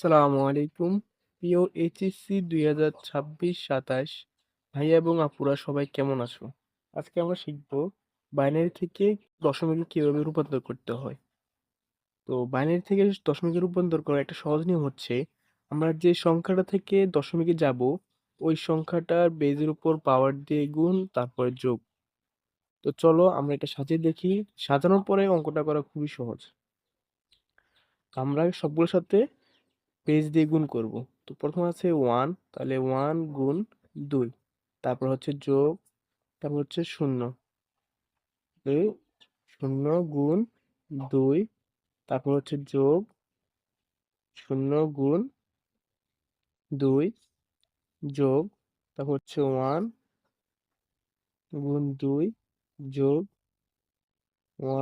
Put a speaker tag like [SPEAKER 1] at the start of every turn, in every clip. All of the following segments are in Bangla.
[SPEAKER 1] আসসালামু আলাইকুম। প্রিয় এইচএসসি 2026-27 ভাইয়া এবং আপুরা সবাই কেমন আছো? আজকে আমরা শিখব বাইনারি থেকে দশমিকে কিভাবে রূপান্তর করতে হয়। তো বাইনারি থেকে দশমিকে রূপান্তর করার একটা সহজ নিয়ম হচ্ছে, আমরা যে সংখ্যাটা থেকে দশমিকে যাব ওই সংখ্যাটার বেজের উপর পাওয়ার দিয়ে গুণ তারপরে যোগ। তো চলো আমরা এটা সাজিয়ে দেখি। সাজানোর পরে অঙ্কটা করা খুবই সহজ। আমরা সবগুলোর সাথে পেজ দিয়ে গুণ করব। তো প্রথমে আছে 1, তাহলে 1 গুণ 2, তারপর হচ্ছে যোগ, তারপর হচ্ছে 0, 0 গুণ 2, তারপর হচ্ছে যোগ, 0 গুণ 2, যোগ, তারপর হচ্ছে 1 গুণ 2, যোগ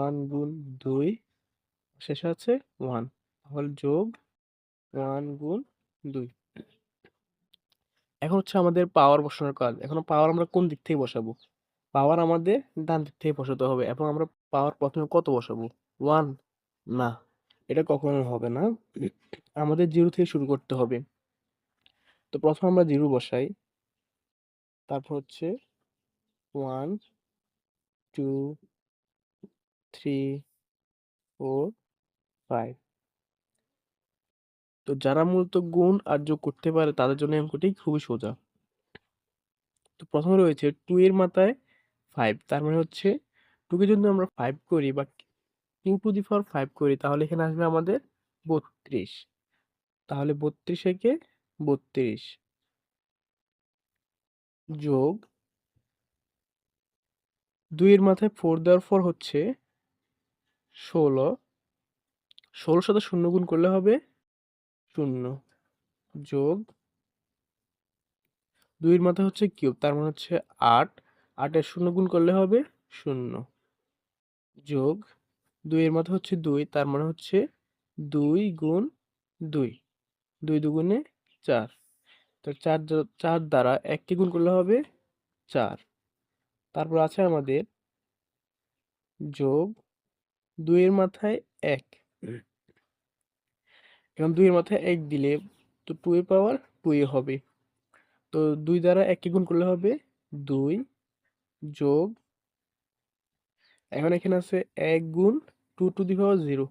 [SPEAKER 1] 1 গুণ 2, শেষে আছে 1, তাহলে যোগ 1 গুণ 2। এখন হচ্ছে আমাদের পাওয়ার বসানোর কাজ। এখন পাওয়ার আমরা কোন দিক থেকে বসাবো? পাওয়ার আমাদের ডান দিক থেকে বসাতে হবে এবং আমরা পাওয়ার প্রথমে কত বসাবো? 1? না, এটা কখনো হবে না। আমাদের 0 থেকে শুরু করতে হবে। তো প্রথমে আমরা 0 বসাই, তারপর হচ্ছে 1, 2, 3, 4, 5। তো যারা মূলত গুণ আর যোগ করতে পারে তাদের জন্য এই অঙ্কটি খুবই সোজা। তো প্রথমে রয়েছে 2 এর মাথায় 5, তার মানে হচ্ছে 2 কে যদি আমরা 5 করি বা q টু দি পাওয়ার 5 করি তাহলে এখানে আসবে আমাদের 32। তাহলে 32 একে 32, যোগ 2 এর মাথায় 4 দেওয়ার পর হচ্ছে 16, 16 সাথে 0 গুণ করলে হবে 0, যোগ 2 এর মাথায় হচ্ছে কিউব, তার মানে হচ্ছে 8, 8 এর 0 গুণ করলে হবে 0, যোগ 2 এর মাথায় হচ্ছে 2, তার মানে হচ্ছে 2 গুণ 2, 2 দুগুণে 4, তো 4 দ্বারা 1 কে গুণ করলে হবে 4। তারপর আছে আমাদের যোগ 2 এর মাথায় 1, এখন 2 এর মাথায় 1 দিলে তো 2 এর পাওয়ার 2 এ হবে। তো 2 দ্বারা 1 কে গুণ করলে হবে 2, যোগ, এখন এখানে আছে 1 গুণ 2 টু দি পাওয়ার 0।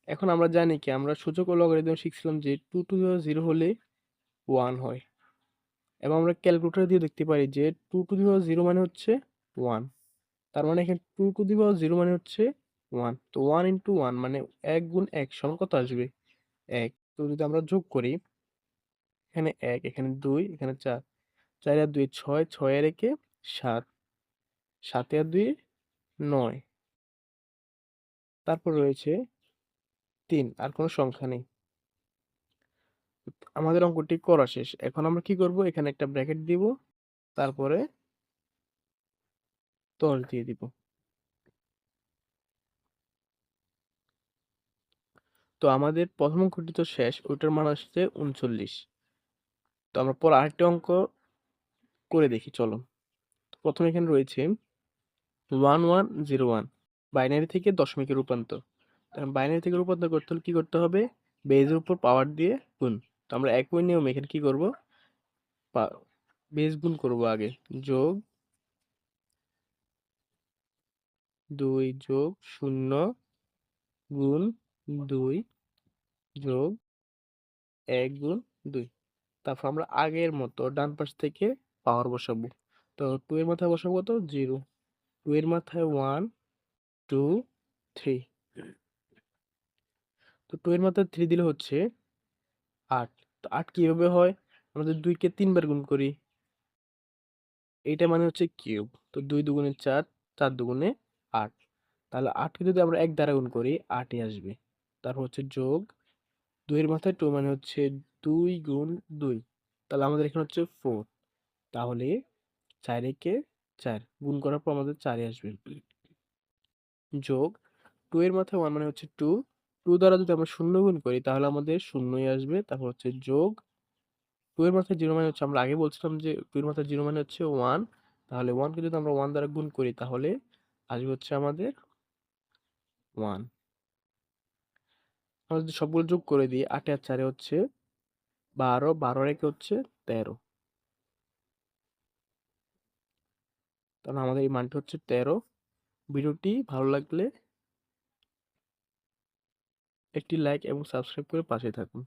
[SPEAKER 1] এখন আমরা জানি কি, আমরা সূচক ও লগারিদম শিখছিলাম যে 2 টু দি পাওয়ার 0 হলে 1 হয়, এবং আমরা ক্যালকুলেটর দিয়ে দেখতে পারি যে 2 টু দি পাওয়ার 0 মানে হচ্ছে 1। তার মানে এখানে 2 টু দি পাওয়ার 0 মানে হচ্ছে 1। তো 1 ইন্টু 1 মানে 1 গুণ 1 সমান কত আসবে? 1। তো যদি আমরা যোগ করি, এখানে 1, এখানে 2, এখানে 4, 4 আর 2 6, 6 আর 1 7, 7 আর 2 9, তারপর রয়েছে 3, আর কোনো সংখ্যা নেই। আমাদের অঙ্কটি করা শেষ। এখন আমরা কি করব? এখানে একটা ব্র্যাকেট দিব, তারপরে 10 দিয়ে দিব। তো আমাদের প্রথম অঙ্কটি তো শেষ, ওইটার মান আসছে 39। তো আমরা পরে আরেকটা অঙ্ক করে দেখি, চলো। তো প্রথমে এখানে রয়েছে 1101, বাইনারি থেকে দশমিকে রূপান্তর। বাইনারি থেকে রূপান্তর করতে হলে কি করতে হবে? বেজের উপর পাওয়ার দিয়ে গুণ। তো আমরা একই নিয়মে এখানে কি করব? বেজ গুণ করব আগে, যোগ 2 যোগ 0 গুণ 2 যোগ 1 গুণ 2। তারপর আমরা আগের মতো ডান পাশ থেকে পাওয়ার বসাবো। তো 2 এর মাথায় বসাবো কত? 0, 2 এর মাথায় 1, 2, 3। তো 2 এর মাথায় 3 দিলে হচ্ছে 8। তো 8 কিভাবে হয়? আমাদের 2 কে 3 বার গুণ করি, এইটা মানে হচ্ছে কিউব। তো 2 দুগুণে 4, 4 দুগুণে 8, তাহলে 8 কে যদি আমরা 1 দ্বারা গুণ করি 8ই আসবে। তারপর হচ্ছে যোগ 2 এর মাথায় 2 মানে হচ্ছে 2 গুণ 2, তাহলে আমাদের এখানে হচ্ছে 4। তাহলে 4 একে 4 গুণ করার পর আমাদের 4ই আসবে। যোগ 2 এর মাথায় 1 মানে হচ্ছে 2, 2 দ্বারা যদি আমরা 0 গুণ করি তাহলে আমাদের 0ই আসবে। তারপর হচ্ছে যোগ 2 এর মাথায় 0 মানে হচ্ছে, আমরা আগে বলছিলাম যে 2 এর মাথায় 0 মানে হচ্ছে 1, তাহলে 1 কে যদি আমরা 1 দ্বারা গুণ করি তাহলে আসবে হচ্ছে আমাদের 1। আমরা যদি সবগুলো যোগ করে দিই, 8 আর 4 হচ্ছে 12, 12 একে হচ্ছে 13। তাহলে আমাদের এই মানটি হচ্ছে 13। ভিডিওটি ভালো লাগলে একটি লাইক এবং সাবস্ক্রাইব করে পাশে থাকুন।